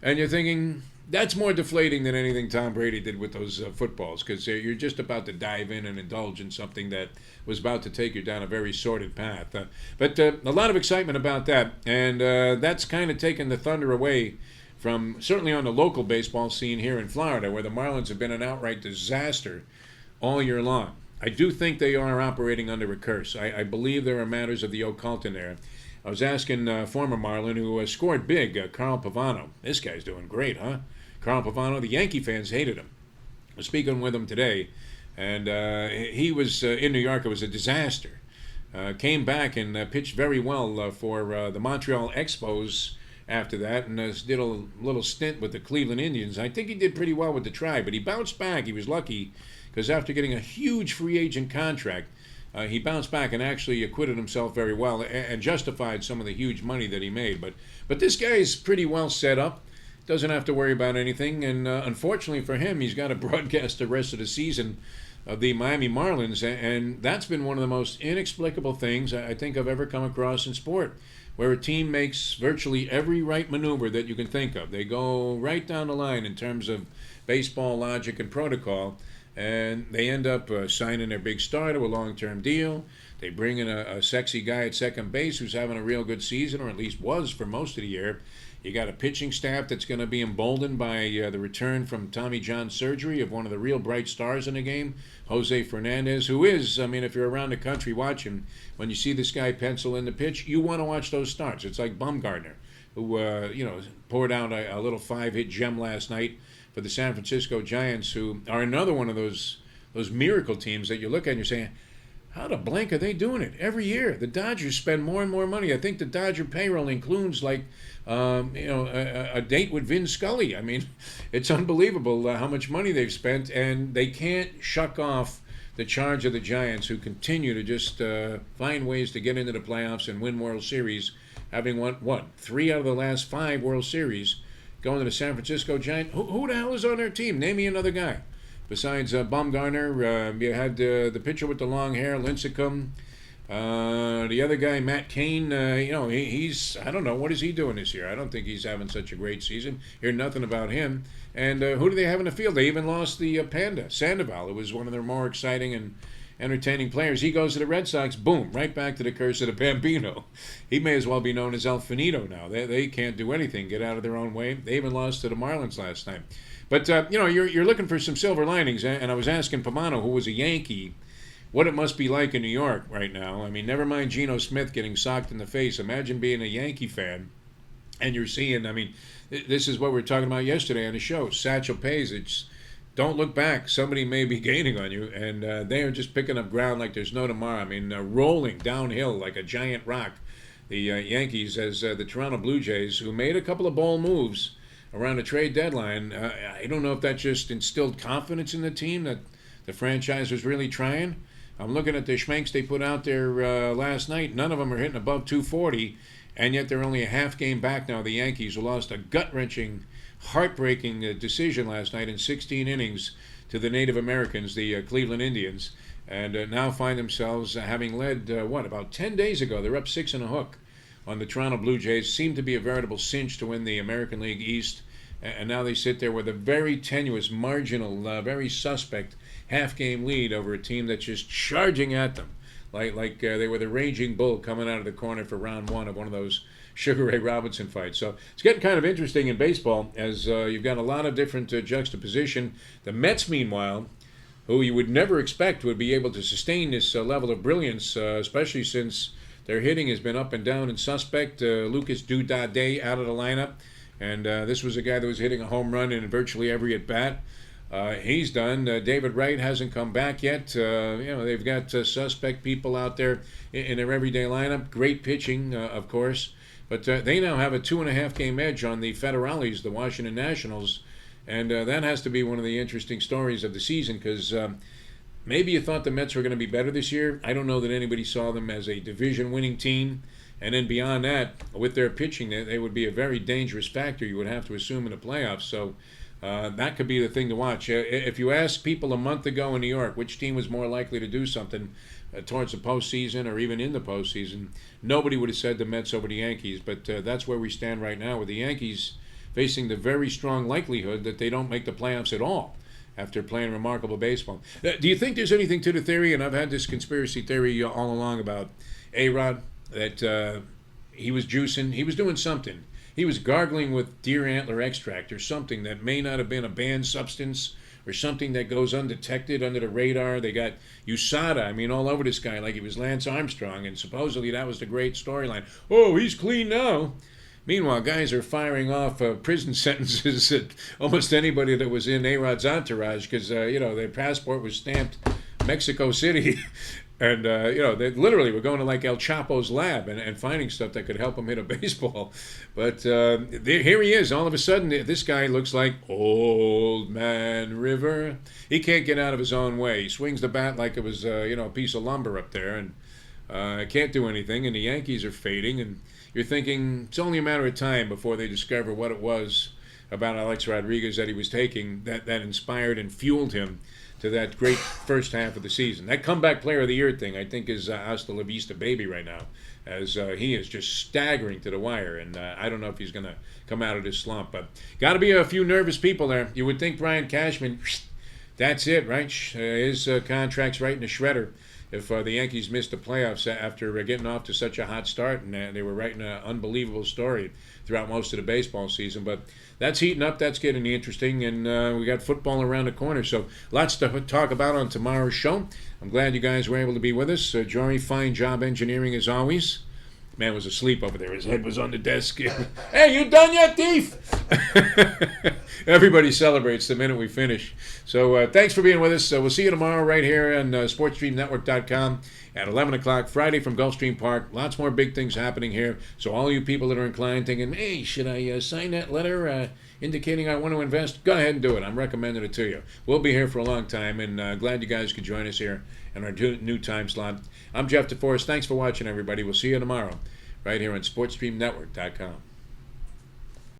and you're thinking, That's more deflating than anything Tom Brady did with those footballs, because you're just about to dive in and indulge in something that was about to take you down a very sordid path. But a lot of excitement about that, and that's kind of taken the thunder away from, certainly on the local baseball scene here in Florida, where the Marlins have been an outright disaster all year long. I do think they are operating under a curse. I believe there are matters of the occult in there. I was asking former Marlin who scored big, Carl Pavano. This guy's doing great, huh? Carl Pavano, the Yankee fans hated him. I was speaking with him today, and he was in New York. It was a disaster. Came back and pitched very well for the Montreal Expos after that, and did a little stint with the Cleveland Indians. I think he did pretty well with the Tribe, but he bounced back. He was lucky because after getting a huge free agent contract, he bounced back and actually acquitted himself very well and justified some of the huge money that he made. But this guy is pretty well set up. Doesn't have to worry about anything, and unfortunately for him, he's got to broadcast the rest of the season of the Miami Marlins, and that's been one of the most inexplicable things I think I've ever come across in sport, where a team makes virtually every right maneuver that you can think of. They go right down the line in terms of baseball logic and protocol, and they end up signing their big star to a long-term deal. They bring in a sexy guy at second base who's having a real good season, or at least was for most of the year. You got a pitching staff that's going to be emboldened by the return from Tommy John surgery of one of the real bright stars in the game, Jose Fernandez, who is, I mean, if you're around the country watching, when you see this guy pencil in the pitch, you want to watch those starts. It's like Bumgarner, who, poured out a little 5-hit gem last night for the San Francisco Giants, who are another one of those miracle teams that you look at and you're saying, how the blank are they doing it every year? The Dodgers spend more and more money. I think the Dodger payroll includes a date with Vin Scully. I mean, it's unbelievable how much money they've spent, and they can't shuck off the charge of the Giants, who continue to just find ways to get into the playoffs and win World Series, having won 3 out of the last 5 World Series, going to the San Francisco Giants. Who the hell is on their team? Name me another guy. Besides Bumgarner, you had the pitcher with the long hair, Lincecum. The other guy, Matt Cain, he's, I don't know, what is he doing this year? I don't think he's having such a great season. Hear nothing about him. And who do they have in the field? They even lost the Panda, Sandoval, who was one of their more exciting and entertaining players. He goes to the Red Sox, boom, right back to the curse of the Bambino. He may as well be known as El Finito now. They can't do anything, get out of their own way. They even lost to the Marlins last night. But, you're looking for some silver linings, and I was asking Pamano, who was a Yankee, what it must be like in New York right now. I mean, never mind Geno Smith getting socked in the face. Imagine being a Yankee fan, and you're seeing, I mean, this is what we were talking about yesterday on the show, Satchel Paige. It's, don't look back. Somebody may be gaining on you, and they are just picking up ground like there's no tomorrow. I mean, rolling downhill like a giant rock. The Yankees, as the Toronto Blue Jays, who made a couple of bold moves around the trade deadline. I don't know if that just instilled confidence in the team, that the franchise was really trying. I'm looking at the schmanks they put out there last night. None of them are hitting above 240, and yet they're only a half game back now. The Yankees, who lost a gut-wrentching, heartbreaking decision last night in 16 innings to the Native Americans, the Cleveland Indians, and now find themselves having led, about 10 days ago. They're up 6 and a hook on the Toronto Blue Jays. Seemed to be a veritable cinch to win the American League East, and now they sit there with a very tenuous, marginal, very suspect half-game lead over a team that's just charging at them like they were the raging bull coming out of the corner for round 1 of one of those Sugar Ray Robinson fights. So it's getting kind of interesting in baseball, as you've got a lot of different juxtaposition. The Mets, meanwhile, who you would never expect would be able to sustain this level of brilliance, especially since their hitting has been up and down and suspect. Lucas Dudade out of the lineup, and this was a guy that was hitting a home run in virtually every at-bat. He's done. David Wright hasn't come back yet. They've got suspect people out there in their everyday lineup. Great pitching, of course. But they now have a 2.5-game edge on the Federales, the Washington Nationals. And that has to be one of the interesting stories of the season, because maybe you thought the Mets were going to be better this year. I don't know that anybody saw them as a division-winning team. And then beyond that, with their pitching, they would be a very dangerous factor, you would have to assume, in the playoffs. So that could be the thing to watch. If you asked people a month ago in New York which team was more likely to do something towards the postseason or even in the postseason, nobody would have said the Mets over the Yankees. But that's where we stand right now, with the Yankees facing the very strong likelihood that they don't make the playoffs at all after playing remarkable baseball. Do you think there's anything to the theory, and I've had this conspiracy theory all along about A-Rod, that he was juicing, he was doing something. He was gargling with deer antler extract or something that may not have been a banned substance or something that goes undetected under the radar. They got USADA, I mean, all over this guy like he was Lance Armstrong, and supposedly that was the great storyline. Oh, he's clean now. Meanwhile, guys are firing off prison sentences at almost anybody that was in A-Rod's entourage because, their passport was stamped Mexico City. And, they literally were going to like El Chapo's lab and finding stuff that could help him hit a baseball. But here he is. All of a sudden, this guy looks like Old Man River. He can't get out of his own way. He swings the bat like it was, a piece of lumber up there. And can't do anything. And the Yankees are fading. And you're thinking it's only a matter of time before they discover what it was about Alex Rodriguez that he was taking that inspired and fueled him to that great first half of the season. That comeback player of the year thing, I think, is hasta la vista baby right now, as he is just staggering to the wire, and I don't know if he's going to come out of this slump. But got to be a few nervous people there. You would think Brian Cashman, that's it, right? His contract's right in the shredder. If the Yankees missed the playoffs after getting off to such a hot start, and they were writing an unbelievable story throughout most of the baseball season. But that's heating up. That's getting interesting, and we got football around the corner. So lots to talk about on tomorrow's show. I'm glad you guys were able to be with us. Jory, fine job engineering as always. Man was asleep over there. His head was on the desk. Hey, you done yet, thief? Everybody celebrates the minute we finish. So thanks for being with us. We'll see you tomorrow right here on SportsStreamNetwork.com at 11 o'clock, Friday from Gulfstream Park. Lots more big things happening here. So all you people that are inclined thinking, hey, should I sign that letter indicating I want to invest? Go ahead and do it. I'm recommending it to you. We'll be here for a long time, and glad you guys could join us here in our new time slot. I'm Jeff DeForest. Thanks for watching, everybody. We'll see you tomorrow right here on SportsStreamNetwork.com.